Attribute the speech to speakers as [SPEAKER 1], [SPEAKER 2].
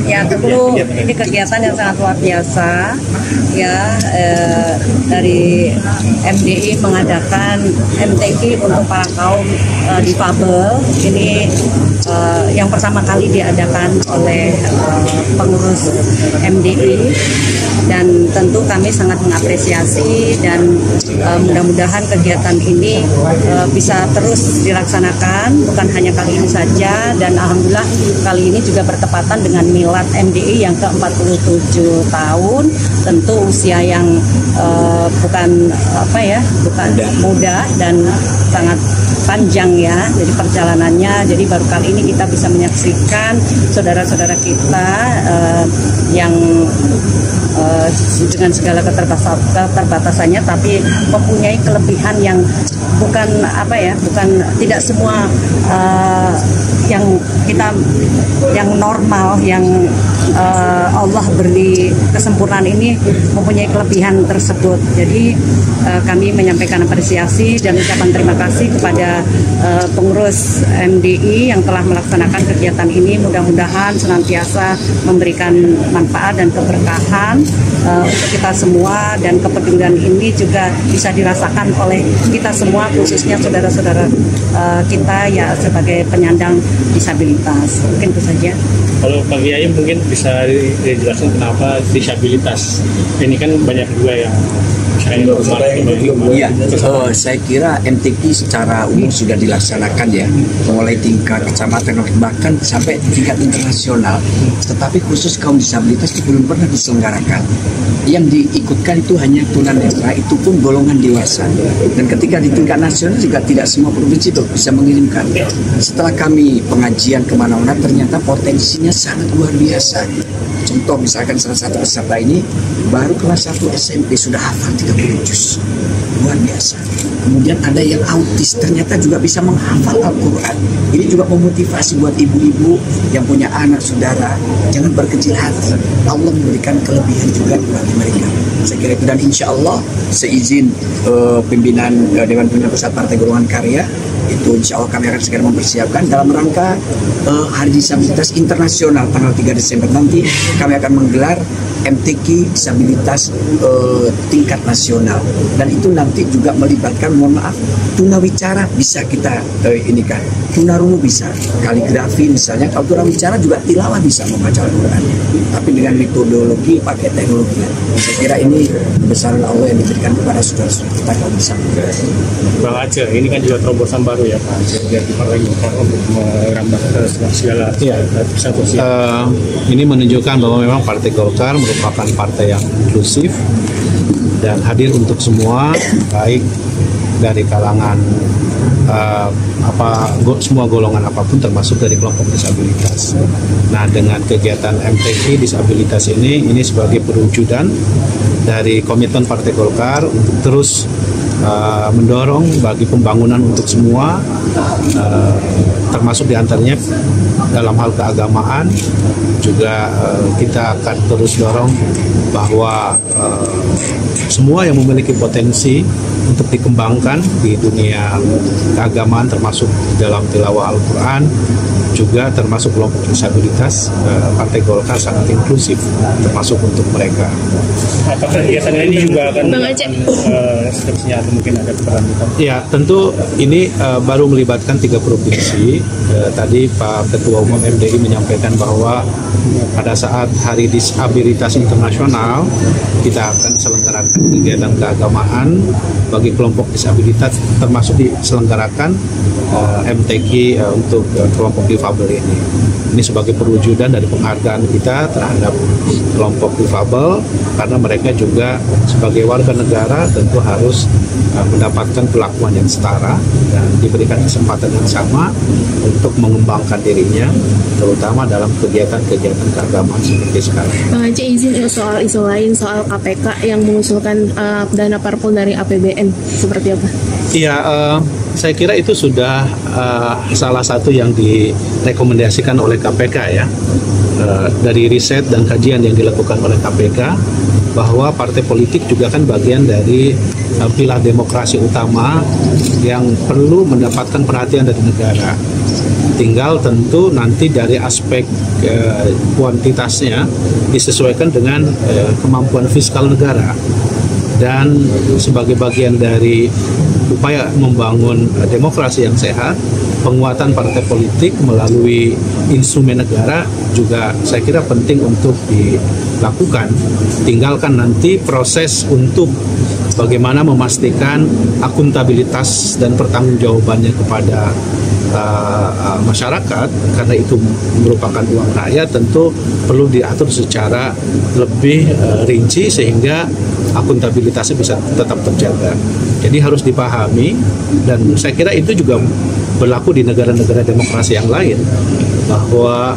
[SPEAKER 1] Ya, tentu ini kegiatan yang sangat luar biasa. Ya, dari MDI mengadakan MTQ untuk para kaum difabel. Ini yang pertama kali diadakan oleh pengurus MDI, dan tentu kami sangat mengapresiasi, dan mudah-mudahan kegiatan ini bisa terus dilaksanakan, bukan hanya kali ini saja, dan alhamdulillah kali ini juga bertepatan dengan milad MDI yang ke-47 tahun. Tentu usia yang bukan muda dan sangat panjang ya, jadi perjalanannya. Jadi baru kali ini kita bisa menyaksikan saudara-saudara kita yang dengan segala keterbatasannya, tapi mempunyai kelebihan yang bukan tidak semua yang normal, yang Allah beri kesempurnaan ini mempunyai kelebihan tersebut. Jadi kami menyampaikan apresiasi dan ucapan terima kasih kepada pengurus MDI yang telah melaksanakan kegiatan ini. Mudah-mudahan senantiasa memberikan manfaat dan keberkahan untuk kita semua, dan kepedulian ini juga bisa dirasakan oleh kita semua, khususnya saudara-saudara kita ya sebagai penyandang disabilitas. Mungkin itu saja.
[SPEAKER 2] Kalau Pak Kiai mungkin bisa dijelaskan kenapa disabilitas? Ini kan banyak juga yang
[SPEAKER 3] saya kira MTQ secara umum sudah dilaksanakan ya, mulai tingkat kecamatan bahkan sampai tingkat internasional. Tetapi khusus kaum disabilitas itu belum pernah diselenggarakan. Yang diikutkan itu hanya tunanetra, itu pun golongan dewasa. Dan ketika di tingkat nasional juga tidak semua provinsi itu bisa mengirimkan. Setelah kami pengajian kemana-mana, ternyata potensinya sangat luar biasa. Contoh misalkan salah satu peserta ini baru kelas 1 SMP sudah hafal 30 juz. Luar biasa. Kemudian ada yang autis, ternyata juga bisa menghafal Al-Quran. Ini juga memotivasi buat ibu-ibu yang punya anak saudara. Jangan berkecil hati. Allah memberikan kelebihan juga bagi mereka. Saya kira itu, dan insya Allah seizin pimpinan Dewan Pimpinan Pusat Partai Golongan Karya, itu insya Allah kami akan segera mempersiapkan dalam rangka Hari Disabilitas Internasional tanggal 3 Desember nanti. Kami akan menggelar MTQ disabilitas tingkat nasional, dan itu nanti juga melibatkan, mohon maaf, tunawicara bisa kita ini kan, tunarungu bisa, kaligrafi misalnya. Kalau tunawicara juga tilawah bisa membaca Al-Quran, tapi dengan metodologi pakai teknologi. Saya kira ini kebesaran Allah yang diberikan kepada saudara-saudara kita kalau bisa.
[SPEAKER 2] Bang Aceh, ini kan juga terobosan baru ya Pak Aceh, biar di Partai Golkar untuk merambah segala sosial.
[SPEAKER 4] Ini menunjukkan bahwa memang Partai Golkar merupakan partai yang inklusif dan hadir untuk semua, baik dari kalangan semua golongan apapun, termasuk dari kelompok disabilitas. Nah, dengan kegiatan MTQ disabilitas ini sebagai perwujudan dari komitmen Partai Golkar untuk terus mendorong bagi pembangunan untuk semua, termasuk diantaranya dalam hal keagamaan. Juga kita akan terus dorong bahwa semua yang memiliki potensi untuk dikembangkan di dunia keagamaan, termasuk dalam tilawah Al-Quran, juga termasuk kelompok disabilitas. Partai Golkar sangat inklusif, termasuk untuk mereka.
[SPEAKER 2] Apakah kegiatan ini juga akan seterusnya atau mungkin ada keberlanjutan? Ya,
[SPEAKER 4] tentu ini baru melibatkan 3 provinsi. Tadi Pak Ketua Umum MDI menyampaikan bahwa pada saat Hari Disabilitas Internasional kita akan selenggarakan kegiatan keagamaan bagi kelompok disabilitas, termasuk diselenggarakan MTQ untuk kelompok difabel ini. Ini sebagai perwujudan dari penghargaan kita terhadap kelompok difabel, karena mereka juga sebagai warga negara tentu harus mendapatkan perlakuan yang setara dan diberikan kesempatan yang sama untuk mengembangkan dirinya, terutama dalam kegiatan-kegiatan keagamaan seperti sekarang.
[SPEAKER 5] Bang Aceh, izin soal isu lain, soal KPK yang mengusulkan dana parpol dari APBN, seperti apa?
[SPEAKER 4] Iya, saya kira itu sudah salah satu yang direkomendasikan oleh KPK ya, dari riset dan kajian yang dilakukan oleh KPK, bahwa partai politik juga kan bagian dari pilar demokrasi utama yang perlu mendapatkan perhatian dari negara. Tinggal tentu nanti dari aspek kuantitasnya disesuaikan dengan kemampuan fiskal negara. Dan sebagai bagian dari upaya membangun demokrasi yang sehat, penguatan partai politik melalui instrumen negara juga saya kira penting untuk dilakukan. Tinggalkan nanti proses untuk bagaimana memastikan akuntabilitas dan pertanggungjawabannya kepada masyarakat, karena itu merupakan uang rakyat, tentu perlu diatur secara lebih rinci sehingga akuntabilitasnya bisa tetap terjaga. Jadi harus dipahami, dan saya kira itu juga berlaku di negara-negara demokrasi yang lain, bahwa